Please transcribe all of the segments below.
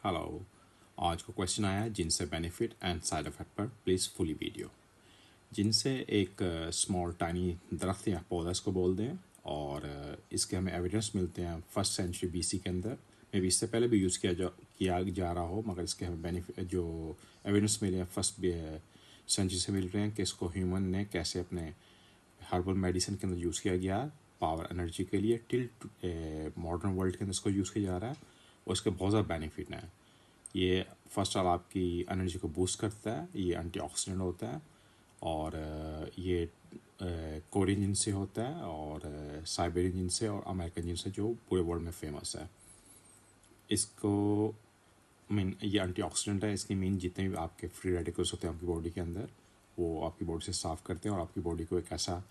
Hello. आज का question आया है जिनसे बेनिफिट एंड साइड इफेक्ट पर, प्लीज़ फुली वीडियो। जिनसे एक स्मॉल टाइनी दरख्त या पौधा इसको बोल दें, और इसके हमें एविडेंस मिलते हैं फर्स्ट सेंचुरी बीसी के अंदर। मे बी इससे पहले भी यूज़ किया जा रहा हो, मगर इसके हमें बेनिफिट जो एविडेंस मिले हैं फर्स्ट सेंचुरी से मिल रहे हैं कि इसको ह्यूमन ने कैसे अपने हर्बल मेडिसिन के अंदर यूज़ किया गया, पावर एनर्जी के लिए। टिल मॉडर्न वर्ल्ड के अंदर इसको यूज़ किया जा रहा है और इसके बहुत ज़्यादा बेनिफिट हैं। ये फर्स्ट ऑल आपकी एनर्जी को बूस्ट करता है, ये एंटीऑक्सीडेंट होता है, और ये कोरियन जिन से होता है, और साइबेरियन जिन से और अमेरिकन जिन से, जो पूरे वर्ल्ड में फेमस है। इसको मीन ये एंटीऑक्सीडेंट है। इसकी मीन जितने भी आपके फ्री रेडिकल्स होते हैं आपकी बॉडी के अंदर, वो आपकी बॉडी से साफ़ करते हैं और आपकी बॉडी को एक ऐसा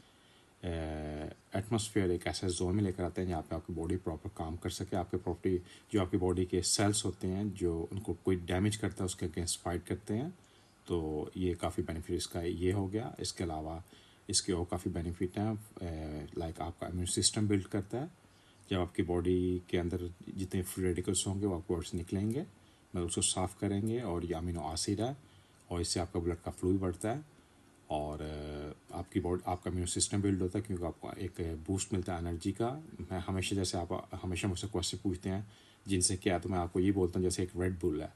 एटमॉस्फेयर, एक ऐसा जोन में लेकर आते हैं जहाँ पे आपकी बॉडी प्रॉपर काम कर सके। आपके प्रॉपर्टी जो आपकी बॉडी के सेल्स होते हैं, जो उनको कोई डैमेज करता है, उसके अगेंस्ट फाइट करते हैं। तो ये काफ़ी बेनिफिट इसका ये हो गया। इसके अलावा इसके और काफ़ी बेनिफिट हैं, लाइक आपका इम्यून सिस्टम बिल्ड करता है। जब आपकी बॉडी के अंदर जितने फ्री रेडिकल्स होंगे वो आपकी बॉडी से निकलेंगे, मतलब उसको साफ़ करेंगे, और ये अमीनो एसिड है, और इससे आपका ब्लड का फ्लू बढ़ता है, और आपकी बॉडी, आपका इम्यून सिस्टम बिल्ड होता है, क्योंकि आपको एक बूस्ट मिलता है एनर्जी का। मैं हमेशा, जैसे आप हमेशा मुझसे क्वेश्चन पूछते हैं जिनसे क्या, तो मैं आपको ये बोलता हूँ जैसे एक रेड बुल है,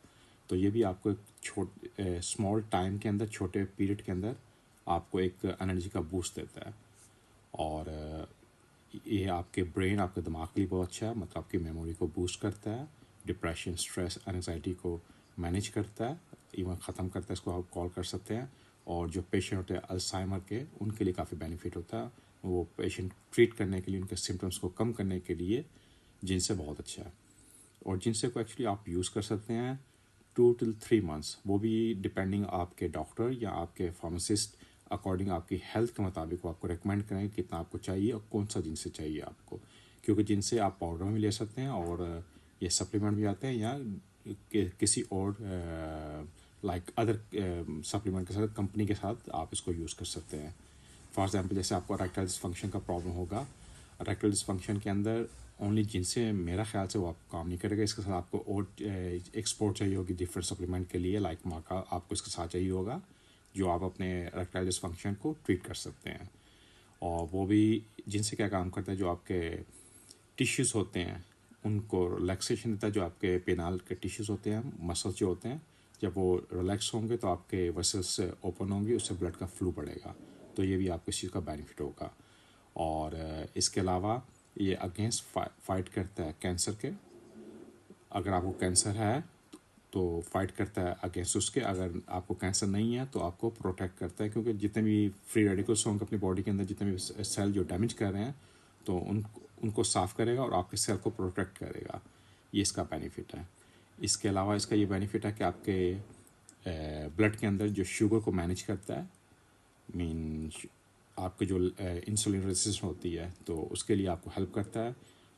तो ये भी आपको एक स्मॉल टाइम के अंदर, छोटे पीरियड के अंदर आपको एक एनर्जी का बूस्ट देता है। और ये आपके ब्रेन, आपके दिमाग के लिए बहुत अच्छा है, मतलब आपकी मेमोरी को बूस्ट करता है, डिप्रेशन, स्ट्रेस, एंग्जाइटी को मैनेज करता है, इवन ख़त्म करता है, इसको आप कॉल कर सकते हैं। और जो पेशेंट होते हैं अल्जाइमर के, उनके लिए काफ़ी बेनिफिट होता है। वो पेशेंट ट्रीट करने के लिए, उनके सिम्टम्स को कम करने के लिए जिनसे बहुत अच्छा है। और जिनसे को एक्चुअली आप यूज़ कर सकते हैं 2 to 3 months, वो भी डिपेंडिंग आपके डॉक्टर या आपके फार्मासिस्ट अकॉर्डिंग आपकी हेल्थ के मुताबिक वो आपको रिकमेंड करेंगे कितना आपको चाहिए और कौन सा जिनसे चाहिए आपको। क्योंकि जिनसे आप पाउडर में ले सकते हैं, और ये सप्लीमेंट भी आते हैं, या किसी और लाइक अदर सप्लीमेंट के साथ, कंपनी के साथ आप इसको यूज़ कर सकते हैं। फॉर एग्जांपल, जैसे आपको इरेक्टाइल डिसफंक्शन का प्रॉब्लम होगा, इरेक्टाइल डिसफंक्शन के अंदर ओनली जिनसे मेरा ख्याल से वो आपको काम नहीं करेगा। इसके साथ आपको और एक्सपोर्ट चाहिए होगी डिफरेंट सप्लीमेंट के लिए, लाइक माका आपको इसके साथ चाहिए होगा, जो आप अपने इरेक्टाइल डिसफंक्शन को ट्रीट कर सकते हैं। और वो भी जिनसे क्या काम करता है, जो आपके टिश्यूज़ होते हैं उनको रिलैक्सेशन देता है। जो आपके पेनाल के टिश्यूज़ होते हैं, मसल्स जो होते हैं, जब वो रिलैक्स होंगे तो आपके वेसल्स ओपन होंगे, उससे ब्लड का फ्लो बढ़ेगा। तो ये भी आपको इस चीज़ का बेनिफिट होगा। और इसके अलावा ये अगेंस्ट फाइट करता है कैंसर के। अगर आपको कैंसर है तो फाइट करता है अगेंस्ट उसके। अगर आपको कैंसर नहीं है तो आपको प्रोटेक्ट करता है, क्योंकि जितने भी फ्री रेडिकल्स होंगे अपनी बॉडी के अंदर, जितने भी सेल जो डैमेज कर रहे हैं, तो उनको साफ़ करेगा और आपके सेल को प्रोटेक्ट करेगा। ये इसका बेनिफिट है। इसके अलावा इसका ये बेनिफिट है कि आपके ब्लड के अंदर जो शुगर को मैनेज करता है, मीन आपके जो इंसुलिन रेजिस्टेंस होती है, तो उसके लिए आपको हेल्प करता है।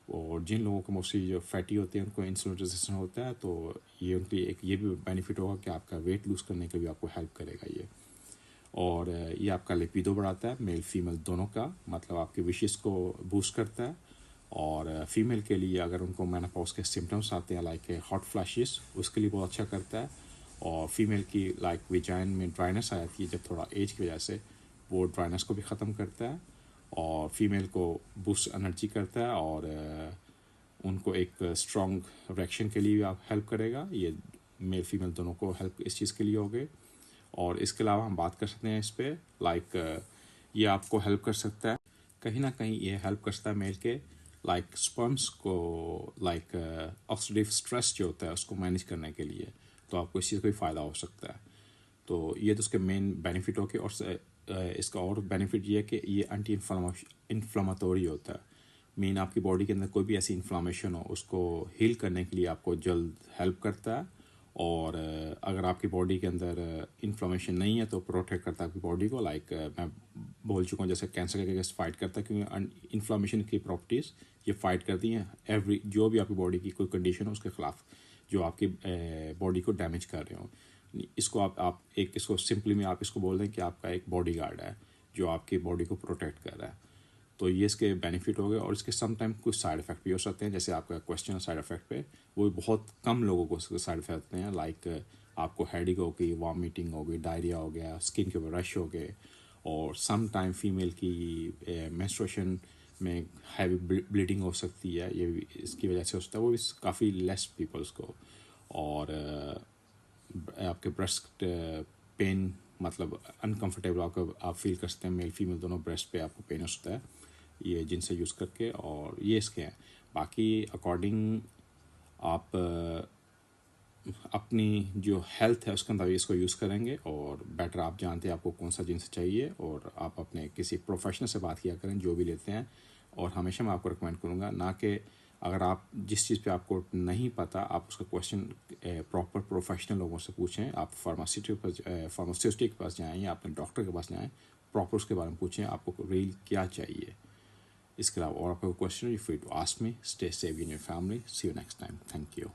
और जिन लोगों को मोस्टली जो फैटी होती है, उनको इंसुलिन रेजिस्टेंस होता है, तो ये उनके लिए एक ये भी बेनिफिट होगा कि आपका वेट लूज़ करने के लिए आपको हेल्प करेगा ये। और ये आपका लिपिडो बढ़ाता है, मेल फीमेल दोनों का, मतलब आपके विशेस को बूस्ट करता है। और फीमेल के लिए अगर उनको मेनोपॉज के सिम्टम्स आते हैं, लाइक हॉट फ्लैशेस, उसके लिए बहुत अच्छा करता है। और फीमेल की लाइक विजाइन में ड्राइनेस आ जाती है जब थोड़ा एज की वजह से, वो ड्राइनेस को भी ख़त्म करता है। और फीमेल को बूस्ट एनर्जी करता है, और उनको एक स्ट्रॉन्ग रिएक्शन के लिए भी आप हेल्प करेगा। ये मेल फीमेल दोनों को हेल्प इस चीज़ के लिए हो गए। और इसके अलावा हम बात कर सकते हैं इस पर, लाइक ये आपको हेल्प कर सकता है, कहीं ना कहीं ये हेल्प कर सकता है मेल के लाइक स्पर्म्स को, लाइक ऑक्सीडेटिव स्ट्रेस जो होता है उसको मैनेज करने के लिए। तो आपको इस चीज़ का भी फ़ायदा हो सकता है। तो ये तो उसके मेन बेनिफिट हो के, और इसका और बेनिफिट ये है कि ये एंटी इन्फ्लामेटोरी होता है। मीन आपकी बॉडी के अंदर कोई भी ऐसी इन्फ्लामेशन हो, उसको हील करने के लिए आपको जल्द हेल्प करता है। और अगर आपकी बॉडी के अंदर इन्फ्लामेशन नहीं है तो प्रोटेक्ट करता है आपकी बॉडी को, लाइक मैं बोल चुका हूँ जैसे कैंसर के अगेंस्ट फाइट करता है, क्योंकि इन्फ्लामेशन की प्रॉपर्टीज़ ये फाइट करती हैं एवरी, जो भी आपकी बॉडी की कोई कंडीशन हो उसके ख़िलाफ़, जो आपकी बॉडी को डैमेज कर रहे हो। इसको आप एक, इसको सिंपली में आप इसको बोल दें कि आपका एक बॉडी गार्ड है जो आपकी बॉडी को प्रोटेक्ट कर रहा है। तो ये इसके बेनिफिट हो गए। और इसके सम टाइम कुछ साइड इफ़ेक्ट भी हो सकते हैं, जैसे आपका क्वेश्चन साइड इफ़ेक्ट पे, वो बहुत कम लोगों को उसके साइड इफ़ेक्ट होते हैं। लाइक आपको हेडेक हो गई, वॉमिटिंग हो गई, डायरिया हो गया, स्किन के ऊपर रश हो गए, और सम टाइम फीमेल की मेंस्ट्रुएशन में हैवी ब्लीडिंग हो सकती है, ये भी इसकी वजह से हो सकता है। वो भी काफ़ी लेस पीपल्स को। और आपके ब्रेस्ट पेन, मतलब अनकंफर्टेबल आप फील कर सकते हैं, मेल फीमेल दोनों ब्रेस्ट पे आपको पेन हो सकता है ये जिनसे यूज़ करके। और ये इसके हैं। बाकी अकॉर्डिंग आप अपनी जो हेल्थ है उसके अंदर इसको यूज़ करेंगे, और बेटर आप जानते हैं आपको कौन सा जिन्स चाहिए, और आप अपने किसी प्रोफेशनल से बात किया करें जो भी लेते हैं। और हमेशा मैं आपको रिकमेंड करूँगा ना कि अगर आप जिस चीज़ पे आपको नहीं पता, आप उसका क्वेश्चन प्रॉपर प्रोफेशनल लोगों से पूछें। आप फार्मास्यूटिस्ट के पास जाएँ या अपने डॉक्टर के पास जाएँ, प्रॉपर उसके बारे में पूछें आपको रियल क्या चाहिए। इसके अलावा और आपको question, you free to ask me. Stay safe in your family. See you next time. Thank you.